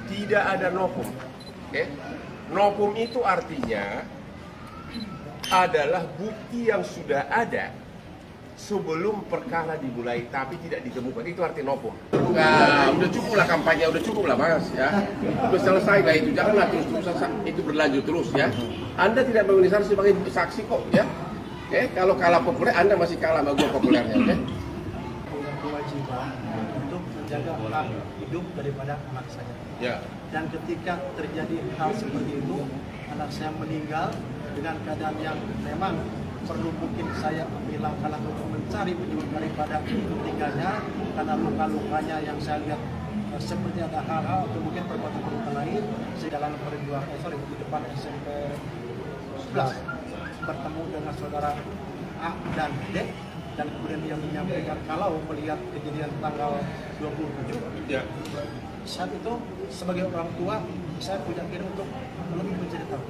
tidak ada novum. Oke? Novum itu artinya adalah bukti yang sudah ada sebelum perkara dimulai tapi tidak ditemukan. Itu arti novum. Nah, udah cukup lah kampanye, udah cukup lah Mas ya. Udah selesai lah itu, janganlah terus-terusan itu berlanjut terus ya. Anda tidak memenuhi syarat sebagai saksi kok ya. Oke, kalau kalah populer Anda masih kalah sama gua populernya, oke? Punya kewajiban untuk menjaga hak hidup daripada anak saya. Ya. Dan ketika terjadi hal seperti itu, anak saya meninggal dengan keadaan yang memang perlu mungkin saya ambil langkah untuk mencari penyebab daripada meninggalnya karena luka-lukanya yang saya lihat seperti ada hal-hal atau mungkin perbuatan lain. Saya dalam perjuangan di depan SMP 11 bertemu dengan saudara A dan D dan kemudian dia menyampaikan kalau melihat kejadian tanggal 27 Ya. saat itu sebagai orang tua saya punya keinginan untuk lebih menceritakan.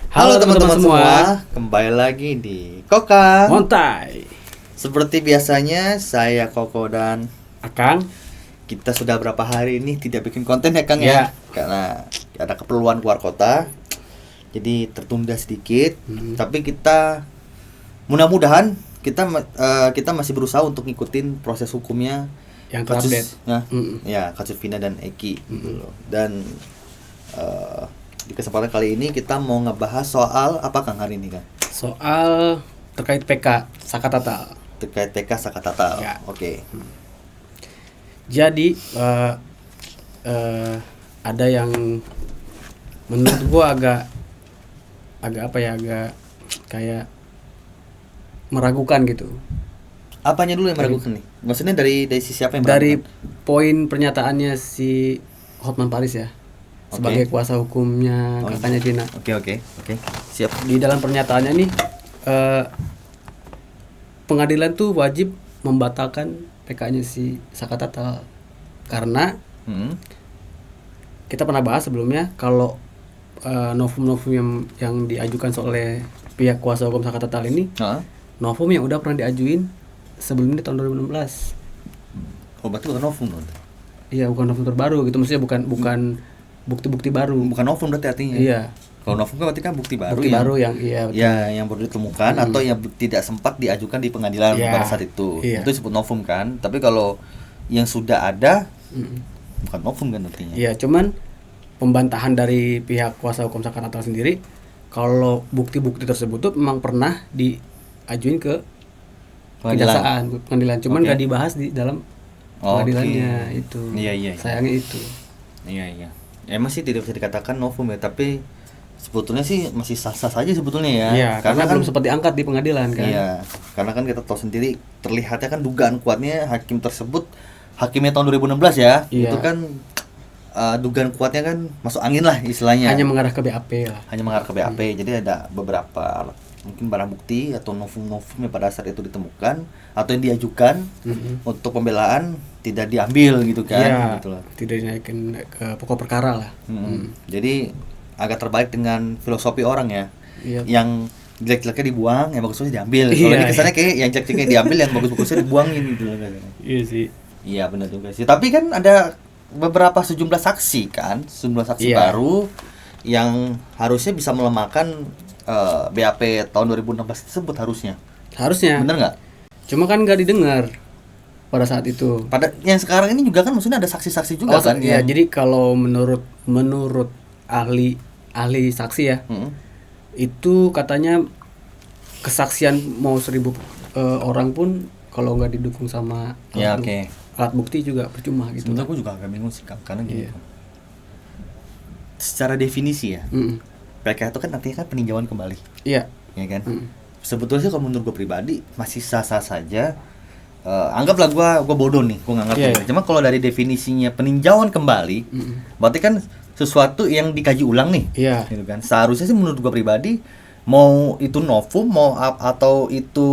Halo teman-teman semua, kembali lagi di Koka Montai, Seperti biasanya, saya Koko dan Akang. kita sudah berapa hari ini tidak bikin konten ya Kang ya? Karena ada keperluan keluar kota, jadi tertunda sedikit. Tapi kita mudah-mudahan kita masih berusaha untuk ngikutin proses hukumnya yang terupdate. Ya, kasus Vina dan Eki gitu loh. Dan di kesempatan kali ini kita mau ngebahas soal apa Kang hari ini Kang? Soal terkait PK Sakatatal. Terkait PK Sakatatal. Ya. Oke. Jadi ada yang menurut gua agak apa ya, agak kayak meragukan gitu. Apanya dulu yang meragukan nih? Maksudnya dari sisi apa yang Dari meragukan? poin pernyataannya si Hotman Paris ya, sebagai kuasa hukumnya kakaknya Vina. Oke. Siap. Di dalam pernyataannya nih, pengadilan tuh wajib membatalkan PK-nya si Sakatatal karena kita pernah bahas sebelumnya kalau novum-novum yang diajukan oleh pihak kuasa hukum Sakatatal ini, novum yang udah pernah diajuin sebelumnya tahun 2016. Oh, berarti bukan novum dong. Iya, bukan novum terbaru gitu, maksudnya bukan bukti-bukti baru. Bukan novum berarti artinya. Iya. Kalau novum kan berarti kan bukti baru yang iya betul. Ya, yang baru ditemukan atau yang tidak sempat diajukan di pengadilan pada saat itu. Iya. Itu disebut novum kan. Tapi kalau yang sudah ada bukan novum kan artinya. Iya, cuman pembantahan dari pihak kuasa hukum Sakatatal sendiri kalau bukti-bukti tersebut tuh memang pernah diajuin ke pengadilan, cuman nggak dibahas di dalam pengadilannya itu. Iya. Sayangnya itu. Iya. Emang sih tidak bisa dikatakan novum ya, tapi sebetulnya sih masih sah-sah saja sebetulnya ya. Iya, karena kan belum sempat diangkat di pengadilan kan. Iya, karena kan kita tahu sendiri terlihatnya kan dugaan kuatnya hakim tersebut, hakimnya tahun 2016 ya. Iya. Itu kan dugaan kuatnya kan masuk angin lah istilahnya. Hanya mengarah ke BAP lah. Hanya mengarah ke BAP. Jadi ada beberapa mungkin barang bukti atau novum-novum yang pada saat itu ditemukan atau yang diajukan untuk pembelaan tidak diambil gitu kan. Iya, gitu loh. tidak dinaikin ke pokok perkara lah. Jadi agak terbalik dengan filosofi orang ya. Iya. Yang jelek-jeleknya dibuang, yang bagus-bagusnya diambil. Kalau Iya, ini kesannya kayak yang jelek-jeleknya diambil, yang bagus-bagusnya dibuangin gitu loh. Iya sih. Iya benar juga sih. Tapi kan ada beberapa sejumlah saksi kan, sejumlah saksi baru yang harusnya bisa melemahkan BAP tahun 2016 tersebut harusnya. Harusnya. Bener nggak? Cuma kan nggak didengar pada saat itu. Pada yang sekarang ini juga kan maksudnya ada saksi-saksi juga kan? Iya, jadi kalau menurut ahli saksi ya, itu katanya kesaksian mau 1.000 orang pun kalau nggak didukung sama alat bukti juga percuma gitu. Sebenarnya aku juga agak bingung sih karena gini. Secara definisi ya, PK itu kan artinya kan peninjauan kembali. Iya. Ya kan? Sebetulnya sih kalau menurut gue pribadi masih sah-sah saja. Anggaplah gue bodoh nih, gue nggak ngerti. Cuma kalau dari definisinya peninjauan kembali, berarti kan sesuatu yang dikaji ulang nih. Iya. Gitu kan? Seharusnya sih menurut gue pribadi, mau itu novum, atau itu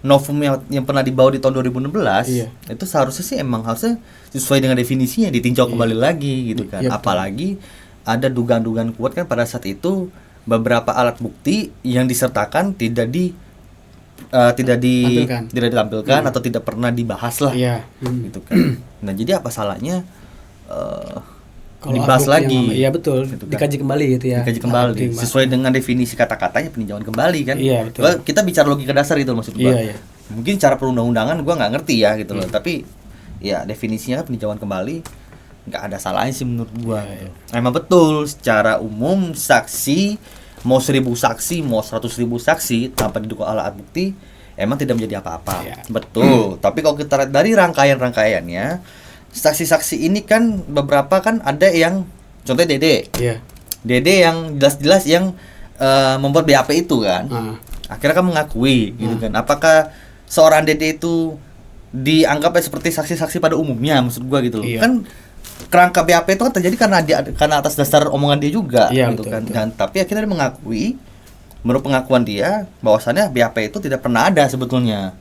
novum yang pernah dibawa di tahun 2016 Iya. itu seharusnya sih emang harusnya sesuai dengan definisinya ditinjau kembali lagi gitu kan. Iya, betul. Apalagi ada dugaan-dugaan kuat kan pada saat itu beberapa alat bukti yang disertakan tidak Tampilkan. tidak ditampilkan atau tidak pernah dibahas lah Iya. gitu kan. Nah jadi apa salahnya Kalau dibahas alat bukti yang lagi? lama, iya betul, Gitu kan. dikaji kembali gitu ya. Dikaji Alat kembali bukti yang sesuai dengan definisi kata-katanya peninjauan kembali kan. Iya, betul. Well, kita bicara logika dasar itu maksud gua. Iya, iya. Mungkin cara perundang-undangan gua nggak ngerti ya gitu loh, tapi ya definisinya kan peninjauan kembali nggak ada salahnya sih menurut gua. Iya, Gitu. Emang betul secara umum saksi mau 1.000 saksi mau 100.000 saksi tanpa didukung alat bukti emang tidak menjadi apa-apa. Iya. Betul. Tapi kalau kita lihat dari rangkaian-rangkaiannya saksi-saksi ini kan beberapa kan ada yang contohnya Dede. Iya. Dede yang jelas-jelas yang membuat BAP itu kan. Ah. Akhirnya kan mengakui gitu kan. Apakah seorang Dede itu dianggap seperti saksi-saksi pada umumnya maksud gua gitu loh. Iya. Kan kerangka BAP itu kan terjadi karena atas dasar omongan dia juga Iya, gitu betul, kan. betul. Dan tapi akhirnya dia mengakui menurut pengakuan dia bahwasannya BAP itu tidak pernah ada sebetulnya.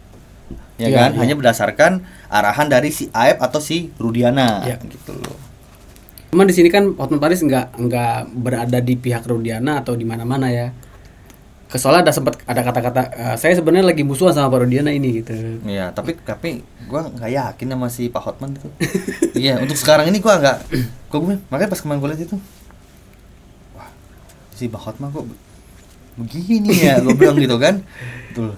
Ya Iya, kan? iya. Hanya berdasarkan arahan dari si Aep atau si Rudiana Iya. gitu loh. Cuman di sini kan Hotman Paris nggak berada di pihak Rudiana atau di mana-mana ya. Soalnya ada kata-kata saya sebenarnya lagi musuhan sama Pak Rudiana ini gitu. Iya, tapi gua nggak yakin sama si Pak Hotman itu. Iya, untuk sekarang ini gua gue makanya pas kemarin gue lihat itu, wah si Pak Hotman kok begini ya, gue bilang gitu kan, tuh,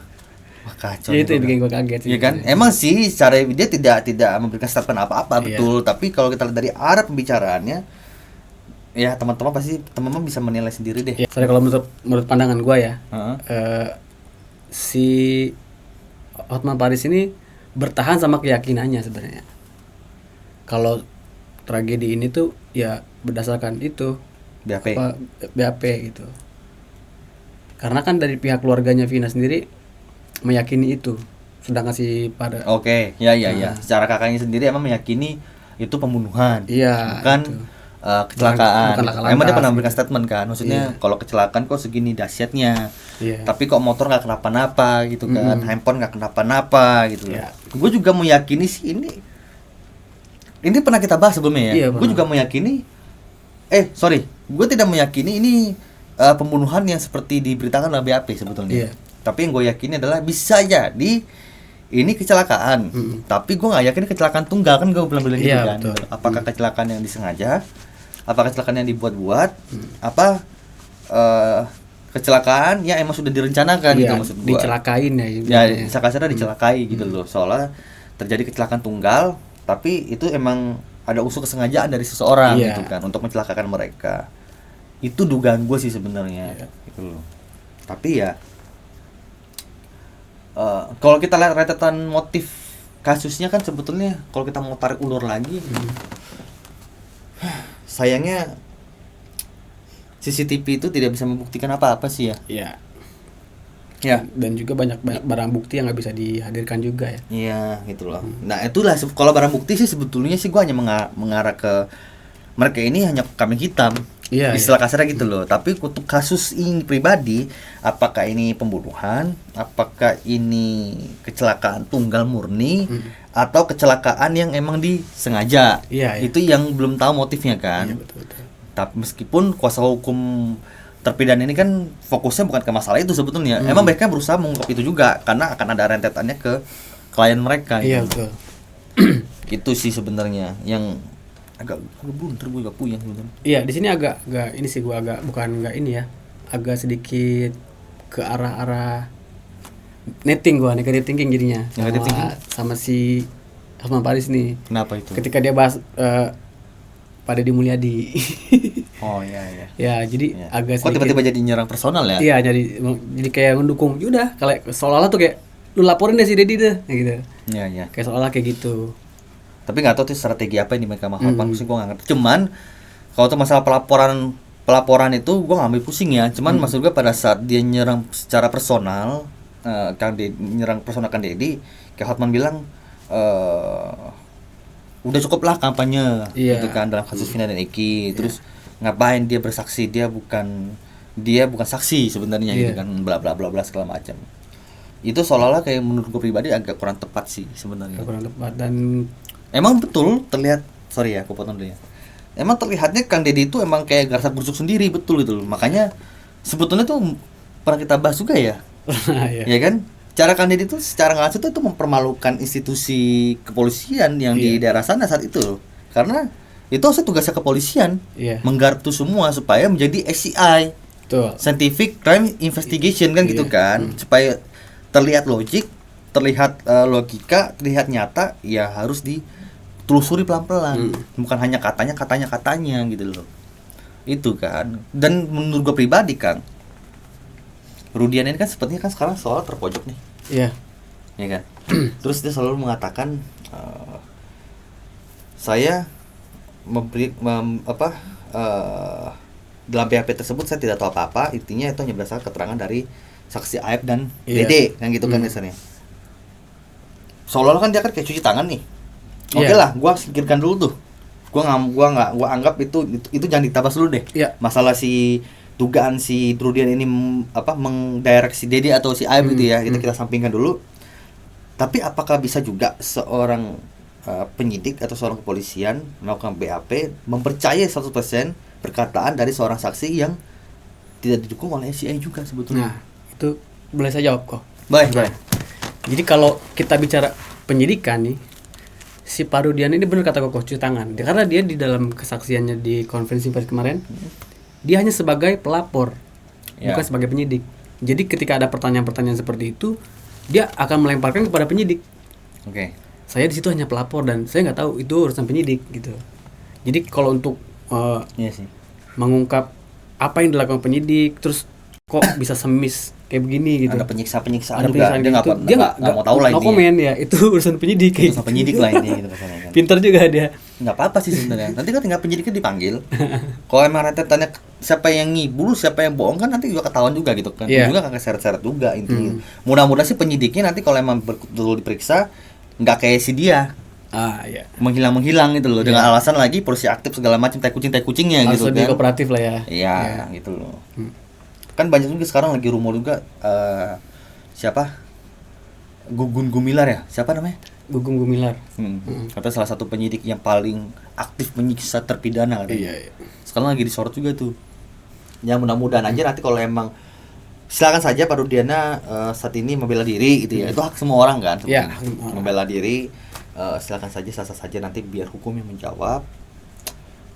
wah kacau. Ya, itu gitu yang bikin kan. gue kaget sih. Iya kan, emang sih secara dia tidak memberikan statement apa-apa Iya. betul, tapi kalau kita lihat dari arah pembicaraannya, ya teman-teman pasti bisa menilai sendiri deh. Ya, soalnya kalau menurut pandangan gue ya, Heeh. si Hotman Paris ini bertahan sama keyakinannya sebenarnya. Kalau tragedi ini tuh ya berdasarkan itu BAP. BAP gitu. Karena kan dari pihak keluarganya Vina sendiri meyakini itu sudah ngasih pada Oke, ya. Secara kakaknya sendiri emang meyakini itu pembunuhan, Iya, bukan itu. kecelakaan. Bukan laka Emang dia lantas, pernah gitu. memberikan statement kan, maksudnya kalau kecelakaan kok segini dahsyatnya, Iya. tapi kok motor nggak kenapa-napa gitu kan, handphone nggak kenapa-napa gitu. Iya. Gue juga meyakini sih ini pernah kita bahas sebelumnya ya. Iya, Gue pernah. juga meyakini, gue tidak meyakini ini pembunuhan yang seperti diberitakan oleh BAP sebetulnya. Iya. Tapi yang gue yakini adalah bisa jadi ini kecelakaan. Tapi gue nggak yakin ini kecelakaan tunggal kan gue bilang gitu Iya, kan. betul. Apakah kecelakaan yang disengaja? Apakah kecelakaan yang dibuat-buat? Apa kecelakaan yang emang sudah direncanakan gitu Iya, maksud gue. dicelakain ya. Ya, kasarnya dicelakai gitu loh. Soalnya terjadi kecelakaan tunggal, tapi itu emang ada unsur kesengajaan dari seseorang Iya. gitu kan untuk mencelakakan mereka. Itu dugaan gue sih sebenarnya gitu loh. Tapi ya kalau kita lihat rentetan motif kasusnya kan sebetulnya kalau kita mau tarik ulur lagi, sayangnya CCTV itu tidak bisa membuktikan apa-apa sih ya. Iya. Ya. Dan juga banyak barang bukti yang nggak bisa dihadirkan juga ya. Iya gitu loh. Nah itulah kalau barang bukti sih sebetulnya sih gue hanya mengarah ke mereka ini hanya kambing hitam. Iya, Istilah kasarnya gitu loh. Tapi untuk kasus ini pribadi, apakah ini pembunuhan, apakah ini kecelakaan tunggal murni, atau kecelakaan yang emang disengaja? Iya, iya. Itu yang belum tahu motifnya kan. Iya, betul. Tapi meskipun kuasa hukum terpidana ini kan fokusnya bukan ke masalah itu sebetulnya. Emang mereka berusaha mengungkap itu juga karena akan ada rentetannya ke klien mereka. Iya, gitu. betul. Itu sih sebenarnya yang agak bunter gue juga puyeng sebenarnya. Iya, di sini agak ini sih gua bukan ini ya. Agak sedikit ke arah negative thinking jadinya. Negative thinking? Sama si Hotman Paris nih. Kenapa itu? Ketika dia bahas Pak Deddy Mulyadi. Oh iya. Ya, jadi Iya. agak Kok sedikit. tiba-tiba jadi nyerang personal ya? Iya, jadi kayak mendukung. Yaudah, kalau seolah-olah tuh kayak lu laporin deh si Deddy deh, gitu. Iya. Kayak seolah kayak gitu. Tapi nggak tahu tuh strategi apa yang dimainkan sama Hotman, gue nggak ngerti. Cuman kalau tuh masalah pelaporan itu gue nggak ambil pusing ya. Cuman maksud gue pada saat dia nyerang secara personal, nyerang personal Kang Deddy, kayak Hotman bilang udah cukup lah kampanye, Iya. gitu kan dalam kasus Vina dan Eki. Terus ngapain dia bersaksi? Dia bukan saksi sebenarnya gitu Iya. kan, bla bla bla bla segala macam. itu seolah-olah kayak menurut gue pribadi agak kurang tepat sih sebenarnya. kurang tepat. Dan Emang betul terlihat, sorry ya aku potong dulu ya, emang terlihatnya Kang Deddy itu emang kayak garsak gerusuk sendiri, betul gitu loh. Makanya sebetulnya tuh pernah kita bahas juga ya, ya. ya kan, cara Kang Deddy itu secara nggak langsung itu mempermalukan institusi kepolisian yang di daerah sana saat itu, karena itu harusnya tugasnya kepolisian, Iya. menggarap itu semua supaya menjadi SCI, Betul. Scientific Crime Investigation kan gitu Iya. kan, supaya terlihat logik, terlihat logika, terlihat nyata, ya harus ditelusuri pelan-pelan, bukan hanya katanya gitu loh. Itu kan. Dan menurut gue pribadi Kang, Rudian ini kan sepertinya kan sekarang soal terpojok nih, Iya. ya kan. Terus dia selalu mengatakan saya dalam BAP tersebut saya tidak tahu apa-apa, intinya itu hanya berdasarkan keterangan dari saksi Aib dan Iya. Dede kan gitu kan misalnya. Seolah-olah kan dia kan kayak cuci tangan nih. Oke Iya. lah, gua singkirkan dulu tuh. Gua anggap itu jangan ditabas dulu deh. Iya. Masalah si dugaan si Rudian ini mengdirect si Dede atau si Aib gitu ya, kita sampingkan dulu. Tapi apakah bisa juga seorang penyidik atau seorang kepolisian melakukan BAP mempercayai 100% perkataan dari seorang saksi yang tidak didukung oleh SCI juga sebetulnya? Nah, itu boleh saya jawab kok. Baik. Jadi kalau kita bicara penyidikan nih, si Pak Rudian ini benar kata Kokoh, cuci tangan. Karena dia di dalam kesaksiannya di konferensi pers kemarin, dia hanya sebagai pelapor, Ya. bukan sebagai penyidik. Jadi ketika ada pertanyaan-pertanyaan seperti itu, dia akan melemparkan kepada penyidik. Oke. Saya di situ hanya pelapor dan saya nggak tahu itu urusan penyidik gitu. Jadi kalau untuk Iya sih. mengungkap apa yang dilakukan penyidik, terus kok bisa semis kayak begini gitu. Ada penyiksa-penyiksaan Ada juga. penyiksaan Dia gitu. nggak mau tahu lah no intinya. komen ya, itu urusan penyidik kayak Urusan penyidik lah ini gitu rasanya kan. Pinter juga dia. Nggak apa-apa sih sebenarnya. Nanti kan tinggal penyidiknya dipanggil. Kalau emang rentetannya siapa yang ngibul, siapa yang bohong kan nanti juga ketahuan juga gitu kan. Iya. Juga kan keseret-seret juga intinya. Mudah-mudahan sih penyidiknya nanti kalau emang betul diperiksa nggak kayak si dia Iya. menghilang gitu loh, dengan alasan lagi polisi aktif segala macam tai kucingnya Harus gitu lebih kan. kooperatif lah ya. Iya, gitu loh. Kan banyak juga sekarang lagi rumor juga siapa? Gugun Gumilar ya? Siapa namanya? Gugum Gumilar. Kata salah satu penyidik yang paling aktif menyiksa terpidana katanya. Iya. Sekarang lagi disorot juga tuh. Ya mudah-mudahan aja nanti kalau emang silakan saja Pak Rudiana saat ini membela diri gitu ya. Itu hak semua orang kan Iya, sebetulnya. Membela diri silakan saja, sah-sah saja, nanti biar hukum yang menjawab.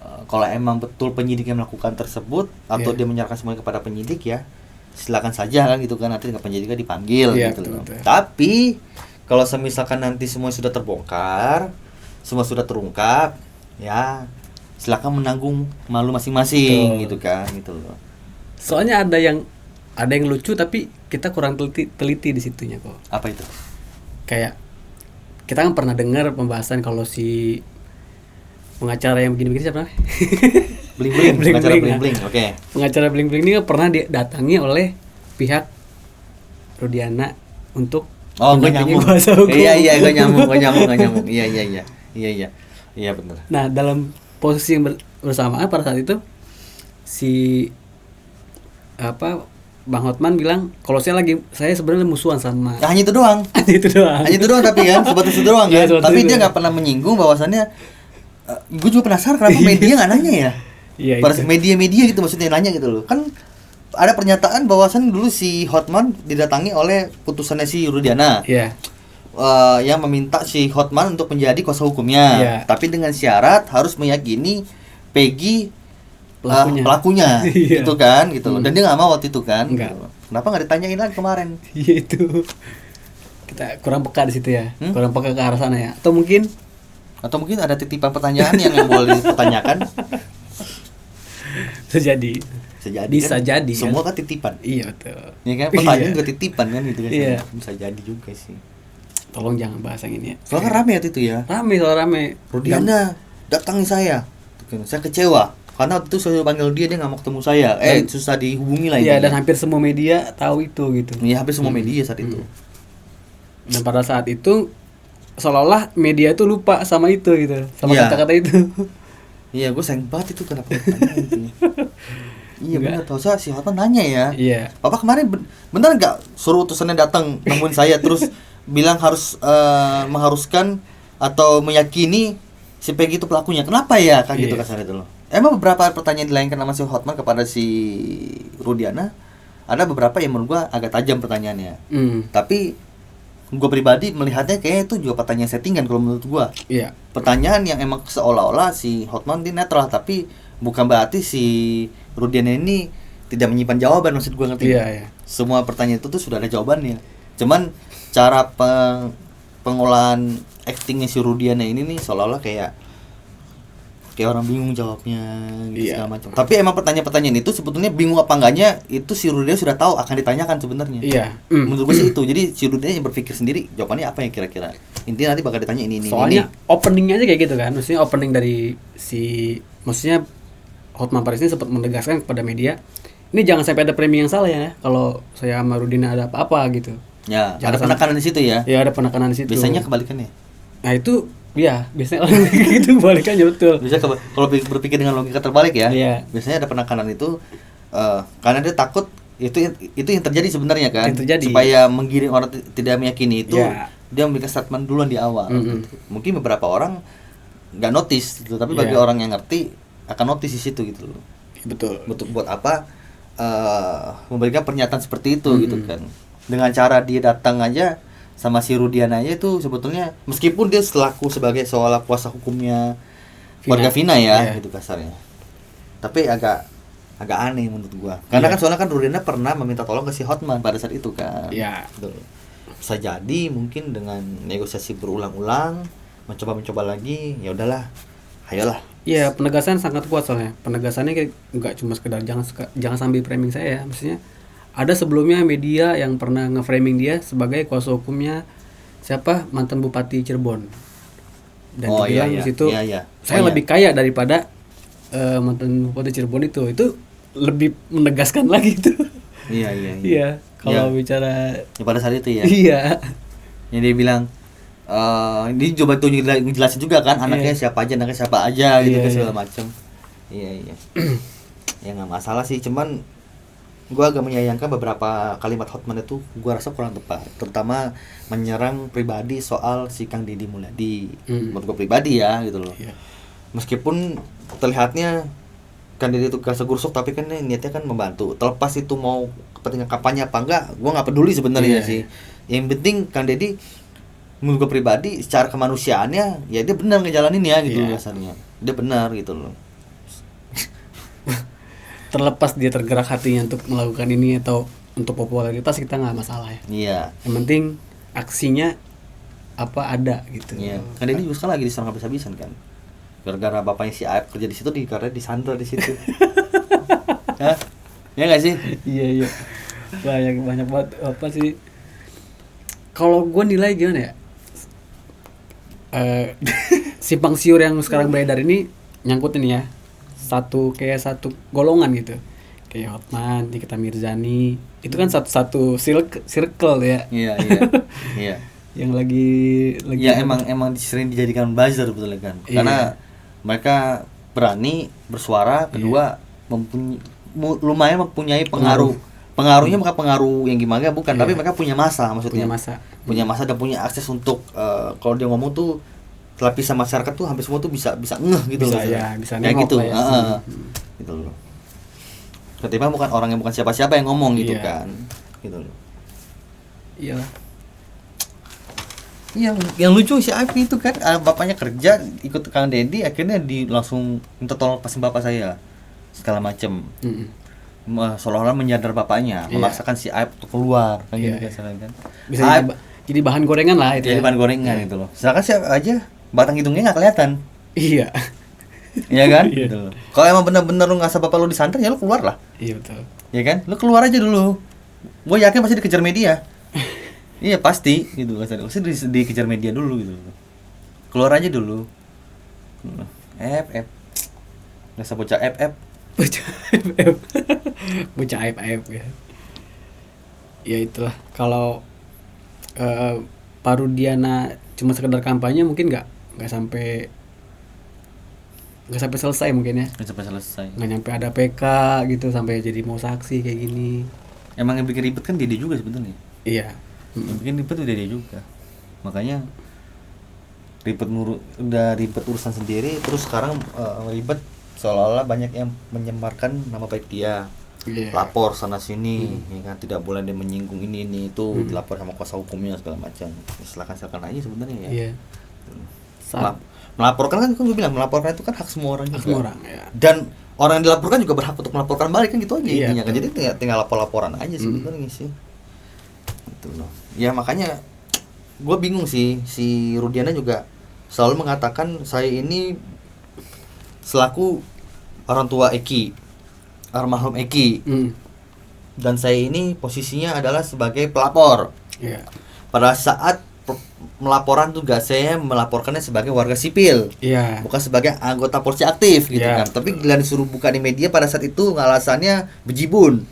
Kalau emang betul penyidik yang melakukan tersebut atau dia menyerahkan semuanya kepada penyidik ya silakan saja kan gitu kan, nanti dengan penyidiknya dipanggil Iya, gitu loh. betul. Tapi kalau semisalkan nanti semua sudah terbongkar, semua sudah terungkap, ya silakan menanggung malu masing-masing gitu kan gitu loh. Soalnya ada yang lucu tapi kita kurang teliti di situnya kok. Apa itu? Kayak kita kan pernah dengar pembahasan kalau si pengacara yang begini-begini siapa namanya? Bling-bling, pengacara Bling-bling, bling-bling. Oke. Pengacara bling-bling ini kan pernah didatangi oleh pihak Rudiana untuk Oh, gak mendampingi nyambung. kuasa hukum. Iya, gak nyambung. Iya, benar. Nah, dalam posisi yang bersamaan pada saat itu si Bang Hotman bilang kalau saya sebenarnya musuhan sama Nah, hanya itu doang. itu doang. Hanya itu doang tapi kan sebatas itu doang Iya, kan. sebatas Tapi itu. dia nggak pernah menyinggung bahwasannya gue juga penasaran kenapa media nggak nanya ya. Iya, Pada itu. media gitu maksudnya nanya gitu loh. Kan ada pernyataan bahwasan dulu si Hotman didatangi oleh putusannya si Rudiana. Iya. Yang meminta si Hotman untuk menjadi kuasa hukumnya. Iya. Tapi dengan syarat harus meyakini Peggy pelakunya Iya. gitu kan gitu loh. Dan dia nggak mau waktu itu kan. Enggak. Gitu. Kenapa nggak ditanyain lagi kemarin? Iya itu. Kita kurang peka di situ ya. Hmm? Kurang peka ke arah sana ya. Atau mungkin Ada titipan pertanyaan yang boleh dipertanyakan? bisa jadi. Bisa kan? jadi, kan? Semua kan titipan. Iya betul. Ya kan pertanyaan Iya. juga titipan kan gitu kan. Iya. Bisa jadi juga sih. Tolong jangan bahas yang ini ya. Soalnya kan rame waktu itu ya. Rame. Rudiana datangi saya. Saya kecewa karena waktu itu saya panggil dia nggak mau ketemu saya. Susah dihubungi lah Iya, intinya. dan hampir semua media tahu itu gitu. Iya, hampir semua media saat itu. Dan pada saat itu seolah-olah media itu lupa sama itu gitu, sama Iya. kata-kata itu. Iya, gue sayang banget itu kenapa ditanya itu. Iya benar, Enggak. tahu saya si Hotman nanya ya. Iya. Bapak kemarin benar nggak suruh utusannya datang nemuin saya terus bilang harus mengharuskan atau meyakini si Peggy itu pelakunya. Kenapa ya kan gitu Iya. kasarnya itu loh. Emang beberapa pertanyaan dilayangkan sama si Hotman kepada si Rudiana, ada beberapa yang menurut gua agak tajam pertanyaannya. Tapi gua pribadi melihatnya kayaknya itu juga pertanyaan settingan kalau menurut gua. Iya. Pertanyaan yang emang seolah-olah si Hotman ini netral, tapi bukan berarti si Rudiana ini tidak menyimpan jawaban, maksud gue ngerti. Iya, iya. Semua pertanyaan itu tuh sudah ada jawabannya. Cuman cara pengolahan actingnya si Rudiana ini nih seolah-olah kayak orang bingung jawabnya gitu Iya. segala macam. Tapi emang pertanyaan-pertanyaan itu sebetulnya bingung apa enggaknya itu si Rudiana sudah tahu akan ditanyakan sebenarnya. Iya. Menurut gue sih itu. Jadi si Rudiana yang berpikir sendiri jawabannya apa yang kira-kira. Intinya nanti bakal ditanya ini. Soalnya openingnya aja kayak gitu kan. Maksudnya opening dari maksudnya Hotman Paris ini sempat menegaskan kepada media, ini jangan sampai ada framing yang salah ya. Kalau saya sama Rudina ada apa-apa gitu. Ya, Jangan ada penekanan di situ ya. Ya ada penekanan di situ. Biasanya kebalikannya. Nah itu ya biasanya orang gitu balikannya betul. Bisa kalau berpikir dengan logika terbalik ya. Iya. Biasanya ada penekanan itu karena dia takut itu yang terjadi sebenarnya kan. Yang terjadi. Supaya menggiring orang tidak meyakini itu, Iya. dia memberikan statement duluan di awal. Gitu. Mungkin beberapa orang nggak notice gitu, tapi bagi Iya. orang yang ngerti akan notice di situ gitu loh. Betul. Buat apa memberikan pernyataan seperti itu gitu kan. Dengan cara dia datang aja sama si Rudiana aja itu sebetulnya meskipun dia selaku sebagai seolah kuasa hukumnya keluarga Vina ya, Iya. gitu kasarnya. Tapi agak aneh menurut gua. Karena Iya. kan soalnya kan Rudiana pernah meminta tolong ke si Hotman pada saat itu kan. Iya. Gitu. Bisa jadi mungkin dengan negosiasi berulang-ulang, mencoba lagi, ya udahlah. Ayolah. Iya, penegasan sangat kuat soalnya. Penegasannya kayak nggak cuma sekedar jangan sambil framing saya ya. Maksudnya ada sebelumnya media yang pernah nge-framing dia sebagai kuasa hukumnya siapa mantan Bupati Cirebon. Dan dibilang di situ Iya. saya lebih kaya daripada mantan Bupati Cirebon itu. Itu lebih menegaskan lagi itu. Iya. Iya, kalau Iya. bicara Ya, pada saat itu ya. iya. Yang dia bilang ini coba tuh ngejelasin juga kan anaknya siapa aja gitu Iya, kan segala iya. macem. Iya. Ya nggak masalah sih, cuman gua agak menyayangkan beberapa kalimat Hotman itu gua rasa kurang tepat, terutama menyerang pribadi soal si Kang Deddy Mulyadi. Menurut gua pribadi ya gitu loh. Iya. Meskipun terlihatnya Kang Deddy itu gak segurusuk, tapi kan niatnya kan membantu. Terlepas itu mau kepentingan kampanye apa enggak, gua nggak peduli sebenarnya Iya, sih. Yang penting Kang Deddy menurut gue pribadi secara kemanusiaannya ya dia benar ngejalanin ya gitu Iya. rasanya. Dia benar gitu loh. Terlepas dia tergerak hatinya untuk melakukan ini atau untuk popularitas kita nggak masalah ya. Iya. Yang penting aksinya apa ada gitu. Iya. Kan Deddy juga sekarang lagi diserang habis-habisan kan. Gara-gara bapaknya si Aep kerja di situ, karena disandra di situ. Hah? Ya nggak sih? Iya. Banyak banget apa sih? Kalau gue nilai gimana ya? Simpang siur yang sekarang beredar ini nyangkut ini ya. Satu golongan gitu. Kayak Hotman, Nikita Mirzani, itu kan satu circle ya. Iya. Iya. Yang lagi Ya emang sering dijadikan buzzer betul kan. Iya. Karena mereka berani bersuara, kedua lumayan mempunyai pengaruh. Pengaruhnya bukan pengaruh yang gimana bukan, tapi mereka punya masa maksudnya. Punya masa dan punya akses untuk kalau dia ngomong tuh lapisan masyarakat tuh hampir semua tuh bisa ngeh gitu Bisa, loh. ya, bisa kayak nengok gitu. lah ya. Gitu loh. Ketimbang bukan orang yang bukan siapa-siapa yang ngomong gitu Iya. kan. Gitu loh. Iya. Yang lucu si Api itu kan bapaknya kerja ikut Kang Deddy, akhirnya langsung minta tolong lepasin bapak saya segala macem. Seolah-olah menyadar bapaknya, Iya. memaksakan si Aip untuk keluar kan Iya, gitu iya. kan. Bisa Aip jadi bahan gorengan lah itu. jadi ya. bahan gorengan gitu loh. Sedangkan siapa aja batang hidungnya nggak kelihatan. Iya. Iya kan? Iya. Gitu loh. Kalau emang benar-benar lu ngasah bapak lu disantet ya lu keluar lah. Iya betul. Ya kan? Lu keluar aja dulu. Gue yakin pasti dikejar media. Iya pasti gitu kan. Pasti dikejar media dulu gitu. Keluar aja dulu. Nggak bocah Bocah aib ya. Ya itulah kalau Pak Rudiana cuma sekedar kampanye mungkin nggak sampai nggak sampai selesai mungkin ya, Nggak sampai selesai. nggak nyampe ada PK gitu sampai jadi mau saksi kayak gini. Emang yang bikin ribet kan dia juga sebenarnya. Iya. Yang bikin ribet udah dia juga. Makanya udah ribet urusan sendiri, terus sekarang ribet seolah-olah banyak yang menyemarkan nama baik dia. Iya. Lapor sana sini, ya kan, tidak boleh dia menyinggung ini itu, dilapor sama kuasa hukumnya segala macam. Silakan aja sebenarnya ya. Iya. Melaporkan kan gue bilang, melaporkan itu kan hak semua orang juga. Semua orang ya. Dan orang yang dilaporkan juga berhak untuk melaporkan balik kan gitu aja Iya, intinya kan. Jadi tinggal lapor-laporan aja sebenarnya sih. Gitu loh. Ya makanya gue bingung sih, si Rudiana juga selalu mengatakan saya ini selaku orang tua Eki, almarhum Eki, dan saya ini posisinya adalah sebagai pelapor. Iya. Pada saat melaporan tugas saya melaporkannya sebagai warga sipil, Iya. bukan sebagai anggota polisi aktif gitu Iya. kan. Tapi gila disuruh buka di media pada saat itu alasannya bejibun.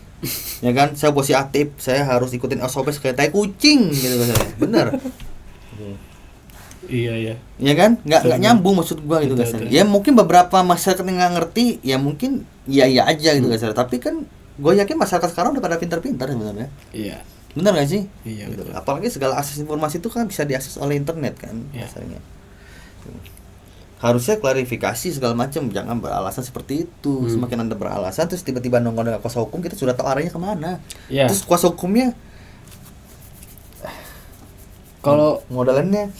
Ya kan, saya polisi aktif, saya harus ikutin SOP kayak tai kucing gitu kan. Bener. Iya ya. Ya kan, nggak nyambung maksud gua gitu Betul, kan. betul. Ya mungkin beberapa masyarakat yang nggak ngerti, ya mungkin iya aja gitu kan. Tapi kan gue yakin masyarakat sekarang udah pada pintar-pintar sebenarnya. Iya. Bener gak sih? Iya, Gitu. betul. Apalagi segala akses informasi itu kan bisa diakses oleh internet kan Iya. biasanya. Harusnya klarifikasi segala macam, jangan beralasan seperti itu. Semakin Anda beralasan terus tiba-tiba nongol dengan kuasa hukum, kita sudah tahu arahnya kemana. Iya. Terus kuasa hukumnya Kalau modelannya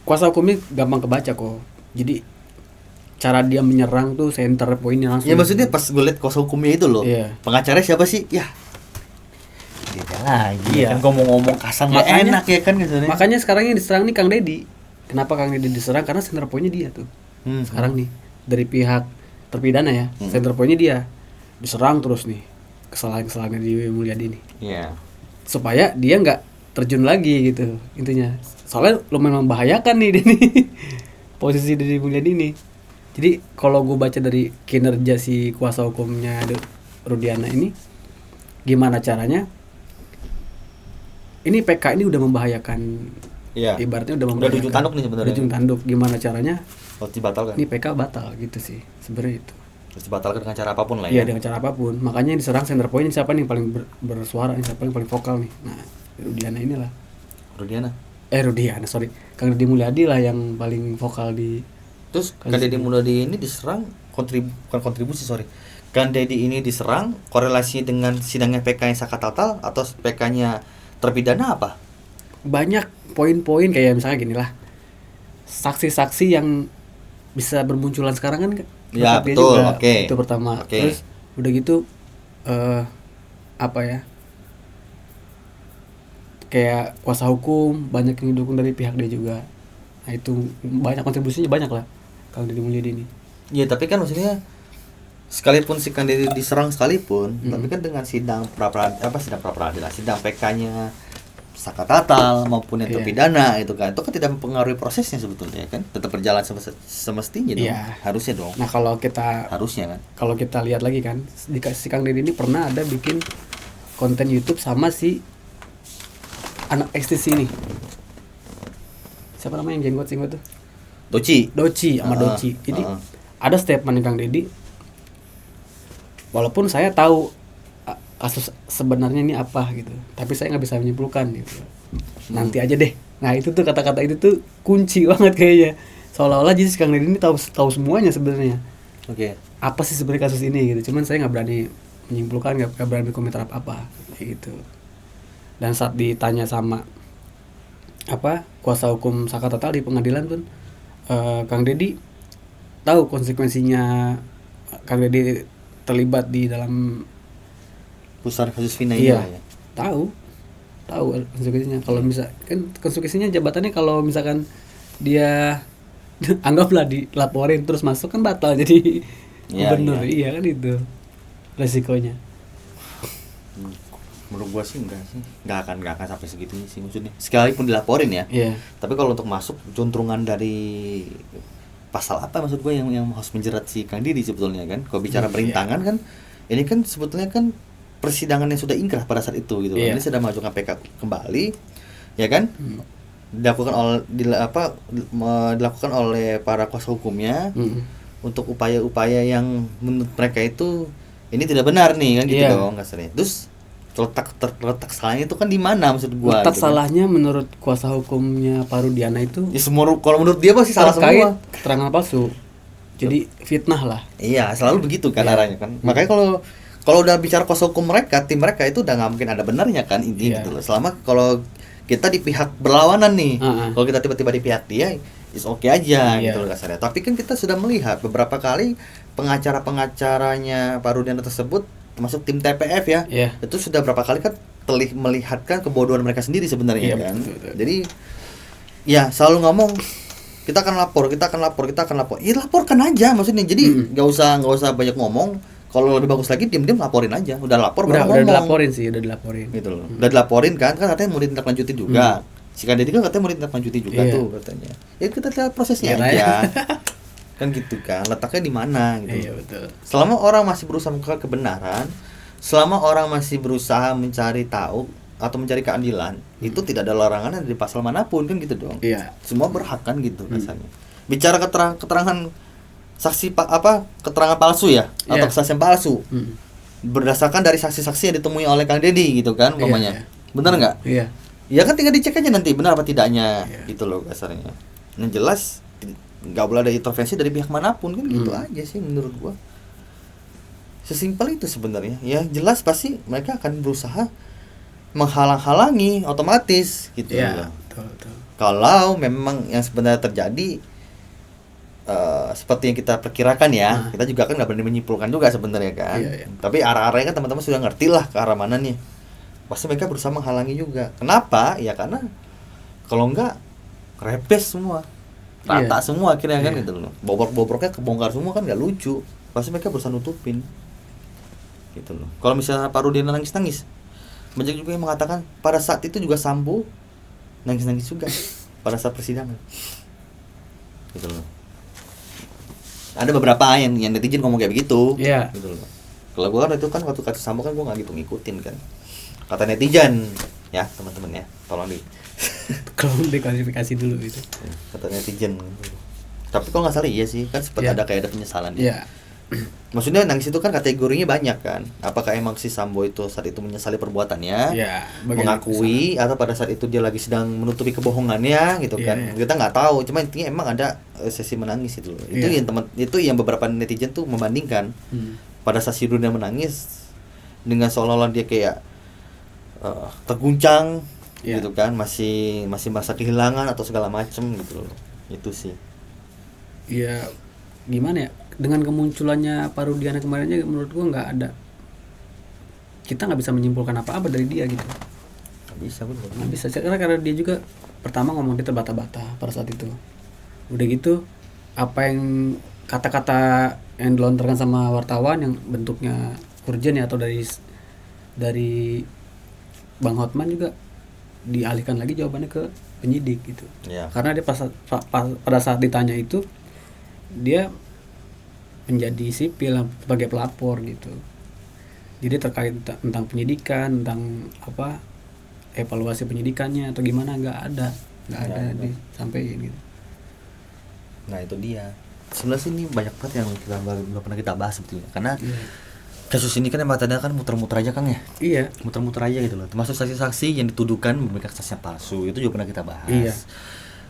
kuasa hukumnya gampang kebaca kok. Jadi cara dia menyerang tuh center poinnya langsung. ya maksudnya pas gue liat kuasa hukumnya itu loh. Iya. Pengacaranya siapa sih? Ya. Dia lagi. Iya. Kan ngomong kasar nggak Makanya- enak ya kan gitu. Makanya sekarang yang diserang nih Kang Deddy. Kenapa Kang Deddy diserang? Karena center poinnya dia tuh. Sekarang nih dari pihak terpidana ya, center poinnya dia diserang terus nih kesalahan-kesalahan di Mulyadi nih. Iya. Supaya dia nggak terjun lagi gitu intinya. Soalnya lumayan membahayakan nih dia nih posisi dari Mulyadi ini. Jadi kalau gue baca dari kinerja si kuasa hukumnya Rudiana ini, gimana caranya? Ini PK ini udah membahayakan. Iya. Ibaratnya udah Udah membahayakan. ujung tanduk nih sebenarnya. Udah ujung tanduk. Gimana caranya? Harus dibatalkan. Ini PK batal gitu sih sebenarnya itu. Harus dibatalkan dengan cara apapun lah Iya ya. dengan cara apapun. Makanya yang diserang center point siapa nih yang paling bersuara, siapa yang paling vokal nih. Nah, Rudiana inilah. Rudiana. Rudiana, sorry. Kang Deddy Mulyadi lah yang paling vokal di. Terus Kang Deddy Mulyadi ini diserang bukan kontribusi sorry. Kang Deddy ini diserang korelasi dengan sidangnya PK yang Saka Tatal atau PK-nya terpidana apa? Banyak poin-poin kayak misalnya gini lah. Saksi-saksi yang bisa bermunculan sekarang kan Ya, lengkap dia betul, juga. oke. Itu pertama. Oke. Terus udah gitu apa ya? Kayak kuasa hukum banyak yang didukung dari pihak dia juga. Nah, itu banyak kontribusinya banyak lah Kang Deddy Mulyadi ini. Ya tapi kan maksudnya sekalipun si Kang Deddy diserang sekalipun, tapi kan dengan sidang pra-peradilan, sidang PK-nya Saka Tatal maupun yang Iya. terpidana itu kan tidak mempengaruhi prosesnya sebetulnya kan, tetap berjalan semestinya dong. Iya. Harusnya dong. Nah, Harusnya kan. kalau kita lihat lagi kan si Kang Deddy ini pernah ada bikin konten YouTube sama si anak ekstisi ini. Siapa namanya yang jenggot tuh? Doci sama Doci. Jadi ada statement Kang Deddy. Walaupun saya tahu kasus sebenarnya ini apa gitu, tapi saya nggak bisa menyimpulkan gitu. Nanti aja deh. Nah itu tuh kata-kata itu tuh kunci banget kayaknya. Seolah-olah jadi si Kang Deddy ini tahu semuanya sebenarnya. Oke. Apa sih sebenarnya kasus ini gitu. Cuman saya nggak berani menyimpulkan, nggak berani komentar apa kayak gitu. Dan saat ditanya sama kuasa hukum Saka Tatal di pengadilan pun Kang Deddy tahu konsekuensinya Kang Deddy terlibat di dalam Pusat kasus Vina ini iya lah ya. tahu konsekuensinya. Kalau kan konsekuensinya jabatannya kalau misalkan dia anggaplah dilaporin terus masuk kan batal jadi Iya, gubernur. Iya kan itu resikonya. Menurut gua sih enggak akan sampai segitunya sih maksudnya. Sekalipun dilaporin ya. Iya. Tapi kalau untuk masuk juntrungan dari pasal apa maksud gue yang harus menjerat si Kang Deddy sebetulnya kan? Kalau bicara perintangan kan, ini kan sebetulnya kan persidangan yang sudah ingkrah pada saat itu gitu. Iya. Ini sudah mengajukan PK kembali, ya kan? Dilakukan oleh para kuasa hukumnya. untuk upaya-upaya yang menurut mereka itu ini tidak benar nih kan gitu Iya. dong kasarnya. Terus letak salahnya itu kan di mana maksud gua? Letak gitu kan. salahnya menurut kuasa hukumnya Pak Rudiana itu Ya semua kalau menurut dia pasti salah terkait semua. keterangan palsu. Jadi fitnah lah. Iya, selalu begitu kan Iya. arahnya kan. Makanya kalau udah bicara kuasa hukum mereka, tim mereka itu udah nggak mungkin ada benarnya kan ini Iya. gitu loh. Selama kalau kita di pihak berlawanan nih, kalau kita tiba-tiba di pihak dia, is oke aja Iya. gitu loh kasarnya. Tapi kan kita sudah melihat beberapa kali pengacara-pengacaranya Pak Rudiana tersebut, termasuk tim TPF ya, Iya. itu sudah berapa kali kan melihatkan kebodohan mereka sendiri sebenarnya Iya, kan. betul. Jadi ya selalu ngomong kita akan lapor. Ya laporkan aja maksudnya. Jadi nggak usah banyak ngomong. Kalau lebih bagus lagi diam-diam laporin aja. Udah lapor Udah baru ngomong. dilaporin sih, udah dilaporin. Gitu loh. Udah dilaporin kan katanya mau ditindaklanjuti juga. Si Kadedi kan katanya mau ditindaklanjuti juga Iya. tuh katanya. Ya kita lihat prosesnya Iya, aja. ya. Kan gitu kan. Letaknya di mana gitu. Iya betul. Selama orang masih berusaha mencari kebenaran, selama orang masih berusaha mencari tahu atau mencari keadilan, itu tidak ada larangan dari pasal manapun kan gitu dong. Iya. Semua berhak kan gitu rasanya. Bicara keterangan saksi keterangan palsu ya atau Iya. kesaksian palsu Hmm. berdasarkan dari saksi-saksi yang ditemui oleh Kang Dedi gitu kan Iya, umpamanya. iya. Benar nggak? Iya. Ya kan tinggal dicek aja nanti benar apa tidaknya Iya. gitu loh kasarnya. Yang jelas nggak boleh ada intervensi dari pihak manapun kan gitu aja sih menurut gua. Sesimpel itu sebenarnya. Ya jelas pasti mereka akan berusaha menghalang-halangi otomatis gitu Iya. loh. Betul. Kalau memang yang sebenarnya terjadi seperti yang kita perkirakan ya, kita juga kan nggak berani menyimpulkan juga sebenarnya kan. Iya, iya. Tapi arah-arahnya kan teman-teman sudah ngerti lah ke arah mana nih. Pasti mereka berusaha menghalangi juga. Kenapa? Ya karena kalau enggak repes semua, rata Iya. semua akhirnya kan Iya. gitu loh. Bobrok-bobroknya kebongkar semua kan nggak lucu. Pasti mereka berusaha nutupin, gitu loh. Kalau misalnya Pak Rudiana nangis-nangis, banyak juga yang mengatakan pada saat itu juga Sambo nangis-nangis juga pada saat persidangan, gitu loh. Ada beberapa yang netizen ngomong kayak begitu, Iya. gitu loh. Kalau gua kan itu kan waktu kasus Sambo kan gua nggak gitu ngikutin kan, kata netizen ya teman-teman ya, tolong di Kalau diklarifikasi dulu itu. kata netizen. Tapi kalau nggak salah iya sih kan sempat Iya. ada kayak ada penyesalan ya. Iya. Maksudnya nangis itu kan kategorinya banyak kan. Apakah emang si Sambo itu saat itu menyesali perbuatannya, Iya. bagian mengakui, atau pada saat itu dia lagi sedang menutupi kebohongannya gitu kan? Iya, iya. Kita nggak tahu. Cuma intinya emang ada sesi menangis itu loh. Itu Iya. itu yang beberapa netizen tuh membandingkan pada saat si Rudiana menangis dengan seolah-olah dia kayak terguncang Iya. gitu kan, masih merasa kehilangan atau segala macem gitu loh. Itu sih. Iya, gimana ya? Dengan kemunculannya Pak Rudiana kemarin aja menurut gua nggak ada. Kita nggak bisa menyimpulkan apa-apa dari dia gitu. Nggak bisa bener. Nggak bisa karena dia juga pertama ngomong dia terbata-bata pada saat itu. Udah gitu apa yang kata-kata yang dilontarkan sama wartawan yang bentuknya urgent ya atau dari Bang Hotman juga dialihkan lagi jawabannya ke penyidik gitu. Ya. Karena dia pada saat ditanya itu dia menjadi sipil sebagai pelapor gitu. Jadi terkait tentang penyidikan, tentang apa evaluasi penyidikannya atau gimana nggak ada disampaikan gitu. Nah itu dia. Sebenarnya sih ini banyak banget yang kita belum pernah kita bahas sebetulnya. Karena kasus ini kan emang tadinya kan muter-muter aja Kang ya. Iya. Muter-muter aja gitu loh. Termasuk saksi-saksi yang dituduhkan memberikan kesaksian palsu itu juga pernah kita bahas. Iya.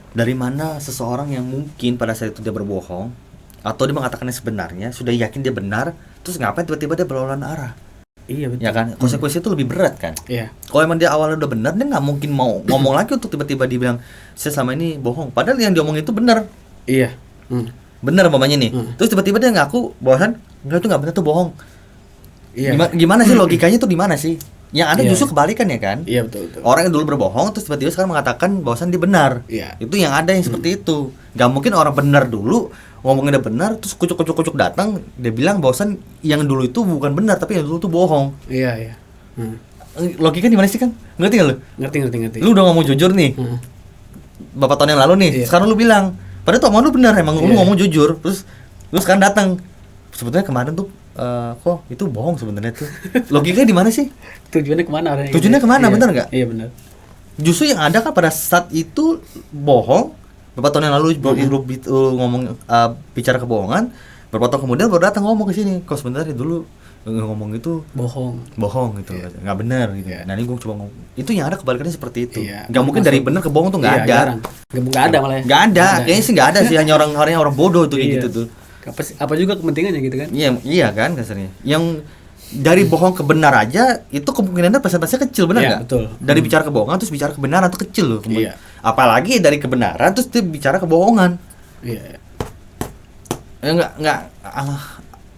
Dari mana seseorang yang mungkin pada saat itu dia berbohong atau dia mengatakan yang sebenarnya sudah yakin dia benar, terus ngapain tiba-tiba dia berlawan arah? Iya betul. Ya kan, konsekuensi itu lebih berat kan. Iya. Kalau emang dia awalnya udah benar, dia nggak mungkin mau ngomong lagi untuk tiba-tiba dibilang saya selama ini bohong. Padahal yang diomongin itu benar, Iya. benar umpamanya nih. Terus tiba-tiba dia ngaku bahwa enggak itu nggak benar tuh bohong. Iya. Gimana sih logikanya tuh di mana sih? Yang ada Iya. justru kebalikan ya kan. Iya betul. Orang yang dulu berbohong terus tiba-tiba sekarang mengatakan bahwasan dia benar. Iya. Itu yang ada yang seperti itu. Gak mungkin orang benar dulu ngomongnya udah benar terus kucuk datang dia bilang bahwasan yang dulu itu bukan benar tapi yang dulu tuh bohong. Iya. Logika di mana sih kan? Ngerti gak lu? Ngerti. Lu udah ngomong jujur nih. Beberapa tahun yang lalu nih. Iya. Sekarang lu bilang, padahal tuh omongan lu benar emang lu Iya. ngomong jujur. Terus lu sekarang datang. Sebetulnya kemarin tuh kok itu bohong sebenarnya tuh. Logikanya di mana sih? Tujuannya kemana orangnya? Tujuannya kemana, Iya. bener nggak? Iya benar. Justru yang ada kan pada saat itu bohong. Beberapa tahun yang lalu ngomong bicara kebohongan. Beberapa tahun kemudian baru datang ngomong ke sini, kok sebenarnya dulu ngomong itu bohong gitu, nggak benar gitu. Nah ini gue coba ngomong, itu yang ada kebalikannya seperti itu. Nggak mungkin dari benar ke bohong tuh nggak ada. Nggak ada malah. Nggak ada, kayaknya sih nggak ada sih, hanya orang bodoh tuh kayak gitu tuh. Apa juga kepentingannya gitu kan? Iya kan kasarnya. Yang dari bohong ke benar aja itu kemungkinannya persentasenya kecil, benar nggak? Betul. Dari bicara kebohongan terus bicara kebenaran itu kecil loh. Iya. Apalagi dari kebenaran terus dia bicara kebohongan. Iya. Ya nggak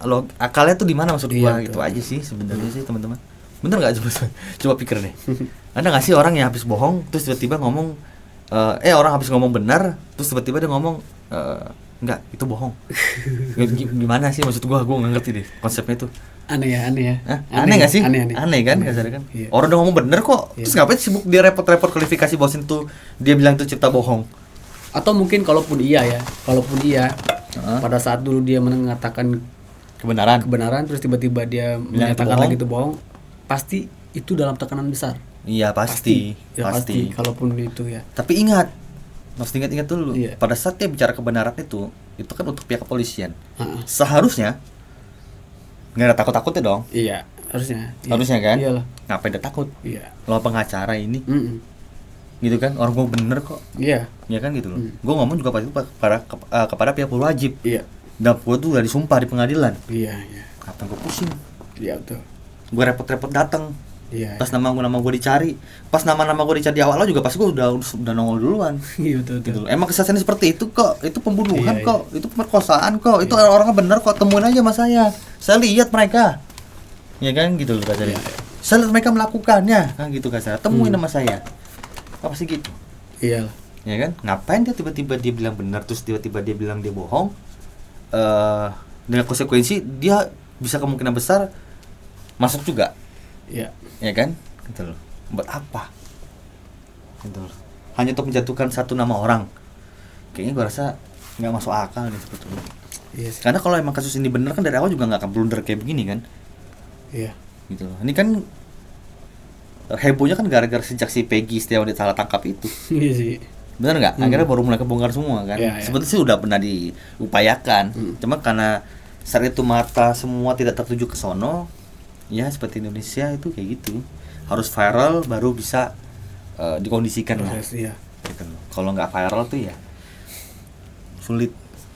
lo akalnya tuh di mana maksud gua, Iya, gitu aja sih sebenarnya sih teman-teman. Bener nggak, coba pikir deh. Ada nggak sih orang yang habis bohong terus tiba-tiba ngomong orang habis ngomong benar terus tiba-tiba dia ngomong enggak, itu bohong. Gimana sih maksud gua nggak ngerti deh konsepnya itu. Aneh ya. Aneh nggak sih? Aneh Kan kasarnya kan. Iya. Orang udah ngomong bener kok. Terus ngapain sibuk dia repot-repot kualifikasi bosin tuh dia bilang itu cerita bohong. Atau mungkin kalaupun iya pada saat dulu dia mengatakan kebenaran terus tiba-tiba dia menyatakan lagi itu bohong, pasti itu dalam tekanan besar. Iya pasti. Pasti kalaupun itu ya. Tapi harus ingat dulu, Iya. pada saat dia bicara kebenaran itu kan untuk pihak kepolisian. Seharusnya nggak ada takut-takutnya dong. Iya, harusnya. Iya. Harusnya kan? Iyalah. Ngapain dia takut? Iya. Lo pengacara ini, gitu kan? Orang gue bener kok. Iya. Ya kan gitu loh. Gue ngomong juga pasti kepada pihak berwajib. Iya. Dan gue tuh udah disumpah di pengadilan. Iya. Apa gue pusing? Iya betul. Gue repot-repot datang. Iya. Pas nama gue dicari, pas nama gue dicari di awal juga pas gue udah nongol duluan. Iya betul. Gitu. Emang kesaksiannya seperti itu kok, itu pembunuhan Iya, kok, itu pemerkosaan kok, itu orangnya bener kok, temuin aja sama saya lihat mereka, ya kan gitu loh kasarnya. Saya lihat mereka melakukannya, kan gitu kasarnya, temuin sama saya, apa sih gitu, Iya. ya kan? Ngapain dia tiba-tiba dia bilang benar, terus tiba-tiba dia bilang dia bohong, dengan konsekuensi dia bisa kemungkinan besar masuk juga, Iya. ya kan? Gitu loh, buat apa? Gitu loh. Hanya untuk menjatuhkan satu nama orang. Kayaknya gue rasa nggak masuk akal nih sebetulnya. Iya sih. Karena kalau emang kasus ini bener kan dari awal juga nggak akan blunder kayak begini kan. Iya. Gitu loh. Ini kan hebohnya kan gara-gara sejak si Peggy Setiawan salah tangkap itu. Iya sih. Bener nggak? Akhirnya baru mulai kebongkar semua kan. Iya, iya. Sebetulnya sih udah pernah diupayakan. Cuma karena saat itu mata semua tidak tertuju ke sono, ya seperti Indonesia itu kayak gitu. Harus viral baru bisa dikondisikan lah. Iya. Gitu loh. Kalau nggak viral tuh ya sulit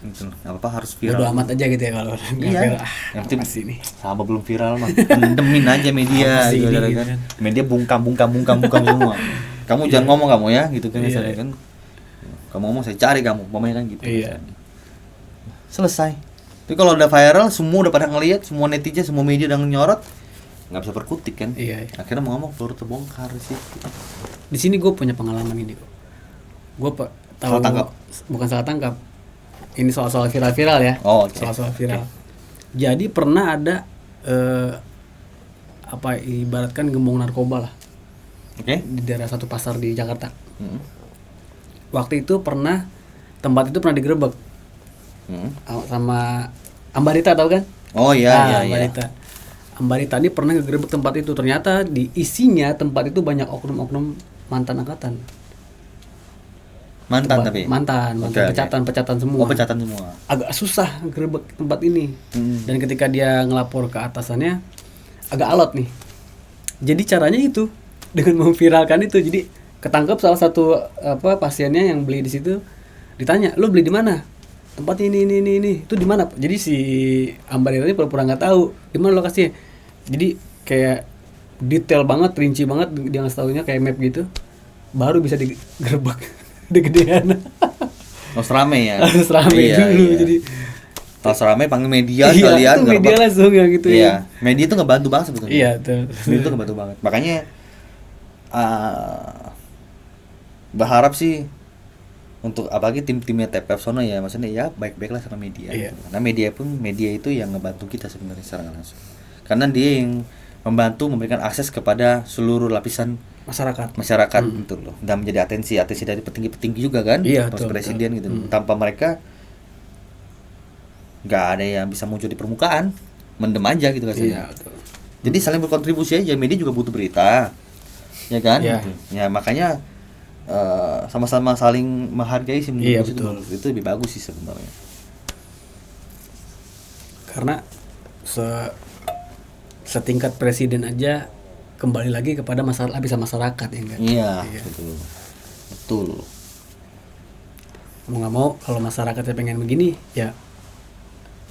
gitu loh. Apa harus viral. Bodo amat aja gitu ya kalau nggak Iya. viral. Yang penting Apa sih ini? sama belum viral mah. Pendemin aja media Apa sih gitu ini, kan. gitu kan. Media bungkam semua. Kamu jangan ngomong kamu ya gitu kan Iya. misalnya kan. Kamu ngomong saya cari kamu, pokoknya kan gitu. Iya. Selesai. Tapi kalau udah viral semua udah pada ngelihat, semua netizen, semua media udah nyorot, nggak bisa berkutik kan. Iya. Akhirnya mau ngomong baru terbongkar sih. Di sini gue punya pengalaman ini kok. Gue tahu Salah tangkap. Bukan salah tangkap. Ini soal viral ya. Oh, oke. Soal viral. Jadi pernah ada ibaratkan gembong narkoba lah Oke. di daerah satu pasar di Jakarta. Hmm. Waktu itu tempat itu pernah digerebek sama Ambarita, tahu kan? Oh iya. Ambarita. Ambarita ini pernah ngegerebek tempat itu. Ternyata di isinya tempat itu banyak oknum-oknum mantan angkatan. Mantan tapi. Mantan Oke. pecatan semua. Oh, pecatan semua. Agak susah ngegerebek tempat ini. Dan ketika dia ngelapor ke atasannya agak alot nih. Jadi caranya itu dengan memviralkan itu. Jadi ketangkep salah satu pasiennya yang beli di situ, ditanya, "Lu beli di mana?" "Tempat ini. Itu di mana?" Jadi si Ambarita ini pura-pura nggak tahu di mana lokasinya. Jadi kayak detail banget, rinci banget dia ngasih taunya kayak map gitu. Baru bisa digerebek. Udah gedean. Harus rame ya. Harus rame Iya, dulu. iya. Jadi Harus rame panggil media iya, sekalian. itu media langsung ya gitu ya. Iya, media itu ngebantu banget sebetulnya. Iya, betul. Media itu ngebantu banget. Makanya berharap sih untuk apalagi tim-timnya TPF Sono ya, maksudnya ya baik-baiklah sama media. Iya. Gitu. Karena media itu yang ngebantu kita sebenarnya secara langsung. Karena dia yang membantu memberikan akses kepada seluruh lapisan masyarakat gitu loh, dan menjadi atensi dari petinggi-petinggi juga kan, Iya, pos betul, presiden betul. gitu. Tanpa mereka nggak ada yang bisa muncul di permukaan, mendem aja gitu kan. Iya, betul. Jadi saling berkontribusi aja, media juga butuh berita, ya kan? Iya. Gitu. Ya makanya sama-sama saling menghargai sih menurut Iya, gue sih, betul. itu lebih bagus sih sebenarnya. karena setingkat presiden aja kembali lagi kepada masalah bisa masyarakat ya enggak? Iya, betul. Mau nggak mau kalau masyarakatnya pengen begini ya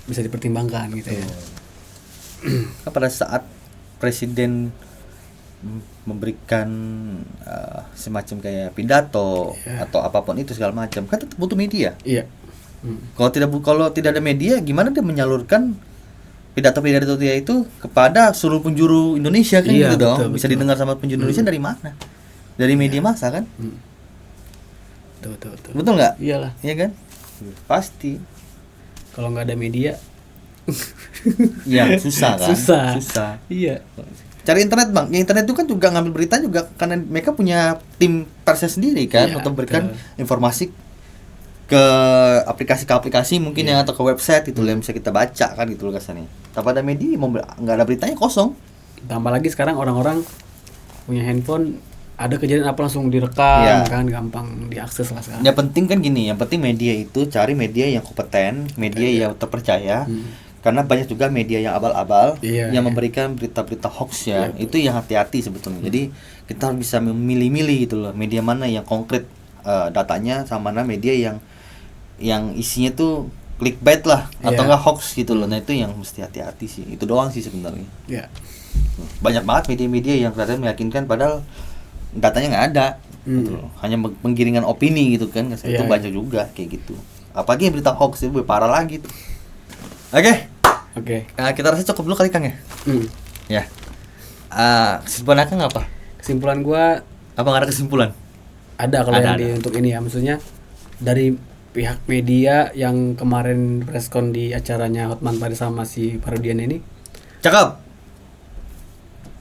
bisa dipertimbangkan gitu ya. Kan pada saat presiden memberikan semacam kayak pidato atau apapun itu segala macam kan tetap butuh media. Iya. Kalau tidak ada media, gimana dia menyalurkan pidato-pidato dia itu kepada seluruh penjuru Indonesia kan Iya, gitu dong? betul, Bisa betul. didengar sama penjuru Indonesia dari mana? Dari media massa kan? Betul. Betul nggak? Iyalah. Iya kan? Pasti. Kalau nggak ada media Ya susah kan? susah. Iya. Cari internet bang, ya, internet itu kan juga ngambil berita juga karena mereka punya tim persnya sendiri kan, Iya, untuk memberikan betul. informasi ke aplikasi mungkin yang atau ke website itu yang bisa kita baca kan gitu loh kesannya. Tanpa ada media nggak ada beritanya kosong. Tambah lagi sekarang orang-orang punya handphone, ada kejadian apa langsung direkam Iya. kan, gampang diakses lah sekarang. Yang penting kan gini, yang penting media itu cari media yang kompeten, media yang terpercaya. Karena banyak juga media yang abal-abal Iya, yang iya. memberikan berita-berita hoax ya. Iya, Itu yang hati-hati sebetulnya. Jadi kita harus bisa memilih-milih gitu loh, media mana yang konkret datanya sama mana media yang isinya tuh clickbait lah atau Iya. enggak hoax gitu loh. Nah, itu yang mesti hati-hati sih. Itu doang sih sebenarnya. Ya. Banyak banget media-media yang kelihatan meyakinkan padahal datanya nggak ada. Gitu loh. Hanya penggiringan opini gitu kan. Itu Iya, banyak juga kayak gitu. Apalagi yang berita hoax itu lebih parah lagi tuh. Oke. Kita rasa cukup dulu kali Kang ya. Ya. Kesimpulan Kang apa? Kesimpulan gua Apa nggak ada kesimpulan? ada kalau Ada, yang ada. untuk ini ya, maksudnya dari pihak media yang kemarin preskon di acaranya Hotman Paris sama si Parodian ini Cakep.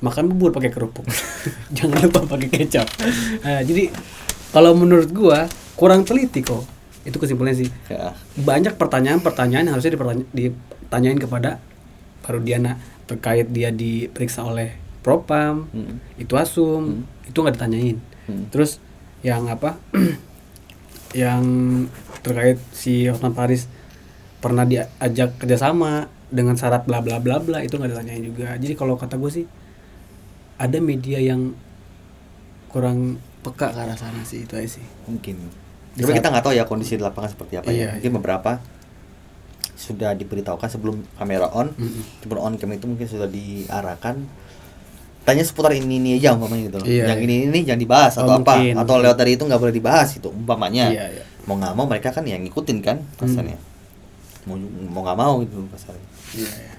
makan bubur pakai kerupuk. Jangan lupa pakai kecap. Nah, jadi kalau menurut gua kurang teliti kok. Itu kesimpulannya sih. Ya. Banyak pertanyaan-pertanyaan yang harusnya ditanyain kepada Parodiana terkait dia diperiksa oleh Propam, itu Asum, itu nggak ditanyain. Terus yang apa? Yang terkait si Hotman Paris pernah diajak kerjasama dengan syarat bla bla bla bla, itu nggak ditanyain juga. Jadi kalau kata gue sih ada media yang kurang peka ke arah sana sih, itu aja sih. Mungkin. Di Tapi saat- kita nggak tahu ya kondisi di lapangan seperti apa Iya, ya. Mungkin beberapa sudah diberitahukan sebelum kamera on, sebelum on cam itu mungkin sudah diarahkan. Tanya seputar ini aja umpamanya gitu loh. Iya, Yang ini jangan dibahas atau apa, mungkin. atau lewat dari itu nggak boleh dibahas itu umpamanya. Iya, iya. Mau nggak mau mereka kan yang ngikutin kan pasalnya. Mau nggak mau gitu pasalnya. Iya, iya.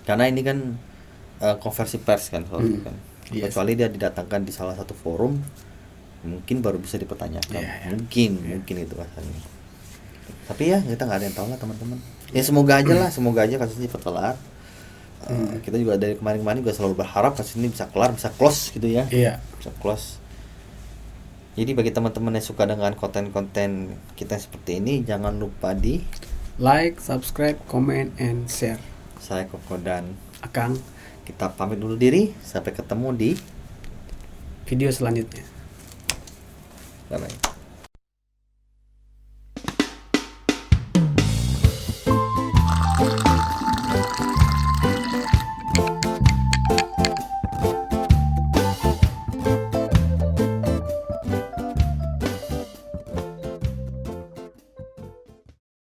Karena ini kan konversi pers kan soalnya kan. Iya Kecuali dia didatangkan di salah satu forum, mungkin baru bisa dipertanyakan. Iya, iya. Mungkin itu pasalnya. Tapi ya kita nggak ada yang tahu lah teman-teman. Ya semoga aja lah, semoga aja kasusnya cepat kelar. Kita juga dari kemarin-kemarin juga selalu berharap kasus ini bisa kelar, bisa close gitu ya. Iya. Bisa close. Jadi bagi teman-teman yang suka dengan konten-konten kita seperti ini, jangan lupa di Like, subscribe, comment, and share. saya Koko dan Akang, kita pamit dulu diri. Sampai ketemu di video selanjutnya. bye-bye.